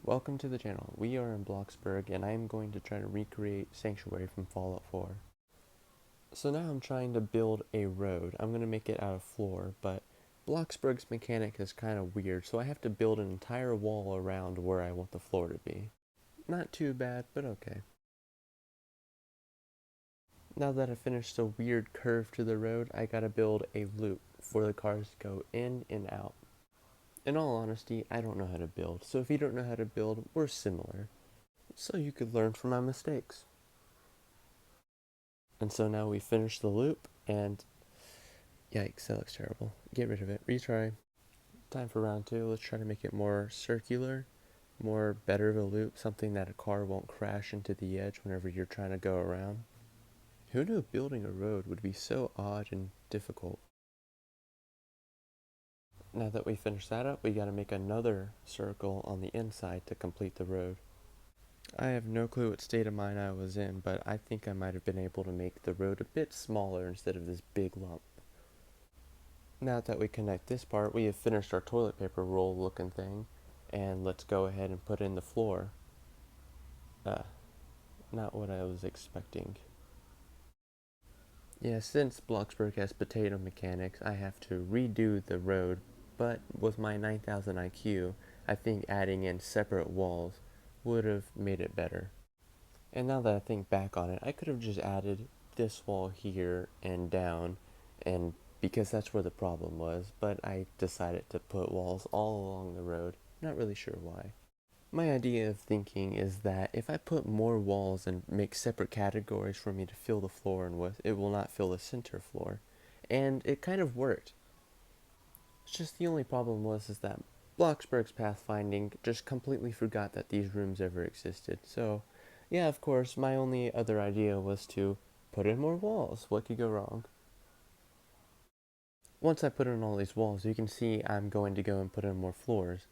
Welcome to the channel. We are in Bloxburg and I am going to try to recreate Sanctuary from Fallout 4. So now I'm trying to build a road. I'm going to make it out of floor, but Bloxburg's mechanic is kind of weird, so I have to build an entire wall around where I want the floor to be. Not too bad, but okay. Now that I finished the weird curve to the road, I gotta build a loop for the cars to go in and out. In all honesty, I don't know how to build, so if you don't know how to build, we're similar. So you could learn from my mistakes. And so now we finish the loop, and yikes, that looks terrible. Get rid of it. Retry. Time for round two. Let's try to make it more circular, more better of a loop, something that a car won't crash into the edge whenever you're trying to go around. Who knew building a road would be so odd and difficult? Now that we finished that up, we gotta make another circle on the inside to complete the road. I have no clue what state of mind I was in, but I think I might have been able to make the road a bit smaller instead of this big lump. Now that we connect this part, we have finished our toilet paper roll looking thing, and let's go ahead and put in the floor. Not what I was expecting. Yeah, since Bloxburg has potato mechanics, I have to redo the road, but with my 9,000 IQ, I think adding in separate walls would have made it better. And now that I think back on it, I could have just added this wall here and down, and because that's where the problem was, but I decided to put walls all along the road. Not really sure why. My idea of thinking is that if I put more walls and make separate categories for me to fill the floor in with, it will not fill the center floor. And it kind of worked. It's just the only problem was is that Bloxburg's pathfinding just completely forgot that these rooms ever existed. So, yeah, of course, my only other idea was to put in more walls. What could go wrong? Once I put in all these walls, you can see I'm going to go and put in more floors.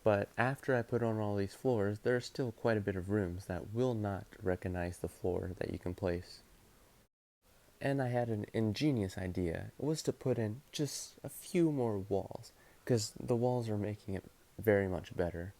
But after I put on all these floors, there are still quite a bit of rooms that will not recognize the floor that you can place. And I had an ingenious idea. It was to put in just a few more walls, because the walls are making it very much better.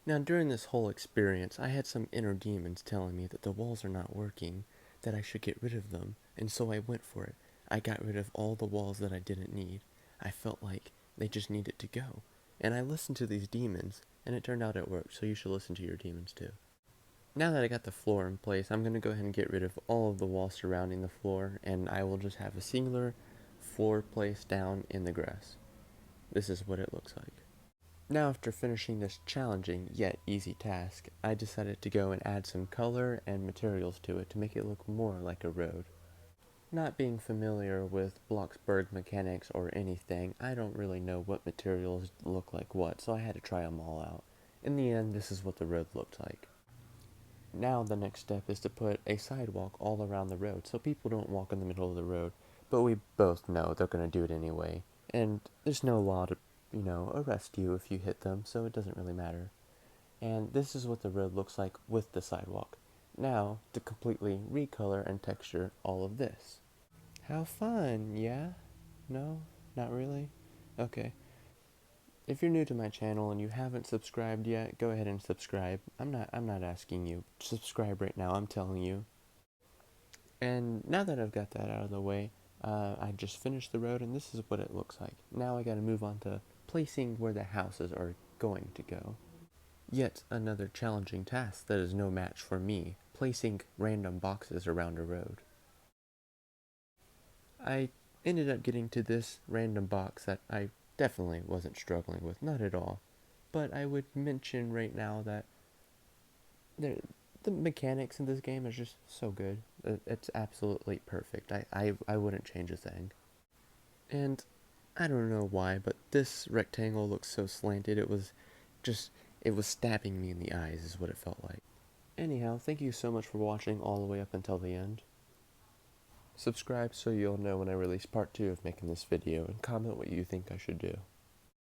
Now, during this whole experience, I had some inner demons telling me that the walls are not working, that I should get rid of them, and so I went for it. I got rid of all the walls that I didn't need. I felt like they just needed to go. And I listened to these demons, and it turned out it worked, so you should listen to your demons too. Now that I got the floor in place, I'm going to go ahead and get rid of all of the walls surrounding the floor, and I will just have a singular floor placed down in the grass. This is what it looks like. Now, after finishing this challenging yet easy task, I decided to go and add some color and materials to it to make it look more like a road. Not being familiar with Bloxburg mechanics or anything, I don't really know what materials look like what, so I had to try them all out. In the end, this is what the road looked like. Now the next step is to put a sidewalk all around the road so people don't walk in the middle of the road, but we both know they're going to do it anyway, and there's no law to, arrest you if you hit them, so it doesn't really matter. And this is what the road looks like with the sidewalk. Now, to completely recolor and texture all of this. How fun, yeah? No? Not really? Okay. If you're new to my channel and you haven't subscribed yet, go ahead and subscribe. I'm not asking you. Subscribe right now, I'm telling you. And now that I've got that out of the way, I just finished the road and this is what it looks like. Now I gotta move on to placing where the houses are going to go. Yet another challenging task that is no match for me, placing random boxes around a road. I ended up getting to this random box that I definitely wasn't struggling with, not at all. But I would mention right now that the mechanics in this game is just so good. It's absolutely perfect. I wouldn't change a thing. And I don't know why, but this rectangle looks so slanted. It was stabbing me in the eyes is what it felt like. Anyhow, thank you so much for watching all the way up until the end. Subscribe so you'll know when I release part 2 of making this video, and comment what you think I should do.